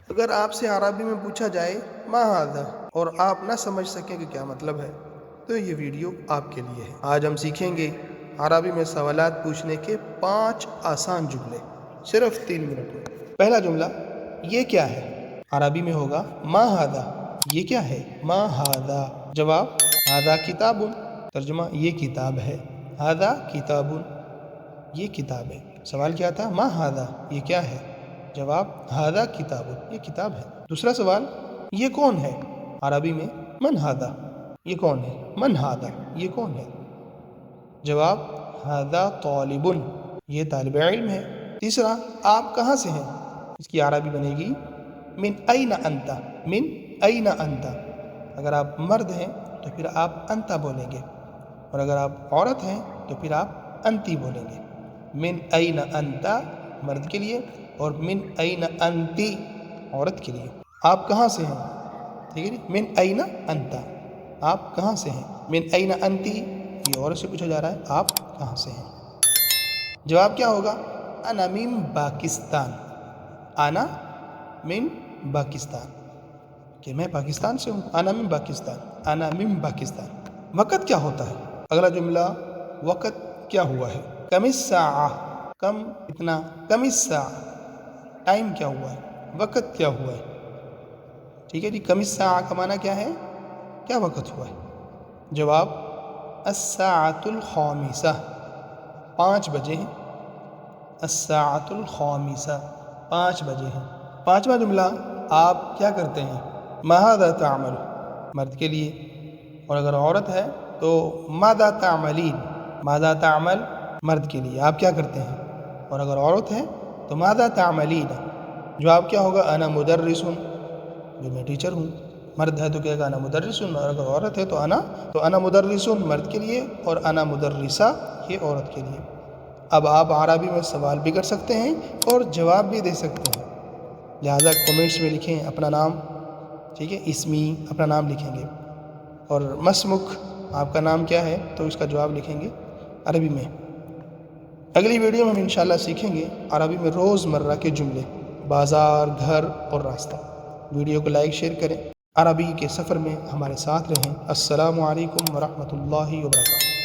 اگر آپ سے عربی میں پوچھا جائے ما ھذا اور آپ نہ سمجھ سکیں کہ کیا مطلب ہے تو یہ ویڈیو آپ کے لیے ہے۔ آج ہم سیکھیں گے عربی میں سوالات پوچھنے کے 5 آسان جملے صرف 3 منٹ میں۔ پہلا جملہ، یہ کیا ہے؟ عربی میں ہوگا ما ھذا، یہ کیا ہے؟ ما ھذا۔ جواب، ھذا کتاب، ترجمہ یہ کتاب ہے۔ ھذا کتاب، یہ کتاب ہے۔ سوال کیا تھا؟ ما ھذا، یہ کیا ہے؟ جواب، ھذا کتاب، یہ کتاب ہے۔ دوسرا سوال، یہ کون ہے؟ عربی میں من ھذا، یہ کون ہے؟ من ھذا، یہ کون ہے؟ جواب، ھذا طالب، یہ طالب علم ہے۔ تیسرا، آپ کہاں سے ہیں؟ اس کی عربی بنے گی من این انت، من این انت۔ اگر آپ مرد ہیں تو پھر آپ انت بولیں گے، اور اگر آپ عورت ہیں تو پھر آپ انتی بولیں گے۔ من این انت مرد کے لیے اور من این انتی عورت کے لیے۔ آپ کہاں سے ہیں؟ ٹھیک ہے جی، من این انت، آپ کہاں سے ہیں؟ من این انتی، یہ عورت سے پوچھا جا رہا ہے آپ کہاں سے ہیں۔ جواب کیا ہوگا؟ انا من پاکستان، انا من پاکستان، کہ میں پاکستان سے ہوں۔ انا من پاکستان، انا من پاکستان۔ وقت کیا ہوتا ہے؟ اگلا جملہ، وقت کیا ہوا ہے؟ کم الساعہ، کم اتنا، کم الساعہ، ٹائم کیا ہوا ہے؟ وقت کیا ہوا ہے؟ ٹھیک ہے جی، کم الساعہ کا معنی کیا ہے؟ کیا وقت ہوا ہے؟ جواب، الساعۃ الخامسہ، 5 بجے ہیں۔ الساعۃ الخامسہ، 5 بجے ہیں۔ پانچواں جملہ، آپ کیا کرتے ہیں؟ ماذا تعمل، مرد کے لیے، اور اگر عورت ہے تو ماذا تعملین، ماذا تعمل مرد کے لیے، آپ کیا کرتے ہیں، اور اگر عورت ہے تو ماذا تعملین۔ جواب کیا ہوگا؟ انا مدرس، جو میں ٹیچر ہوں۔ مرد ہے تو کہے گا انا مدرس، اور اگر عورت ہے تو انا مدرس مرد کے لیے اور انا مدرسہ یہ عورت کے لیے۔ اب آپ عربی میں سوال بھی کر سکتے ہیں اور جواب بھی دے سکتے ہیں، لہٰذا کومنٹس میں لکھیں اپنا نام، ٹھیک ہے، اسمی اپنا نام لکھیں گے، اور مسمک آپ کا نام کیا ہے تو اس کا جواب لکھیں گے عربی میں۔ اگلی ویڈیو میں ہم انشاءاللہ سیکھیں گے عربی میں روز مرہ کے جملے، بازار، گھر اور راستہ۔ ویڈیو کو لائک شیئر کریں، عربی کے سفر میں ہمارے ساتھ رہیں۔ السلام علیکم ورحمۃ اللہ وبرکاتہ۔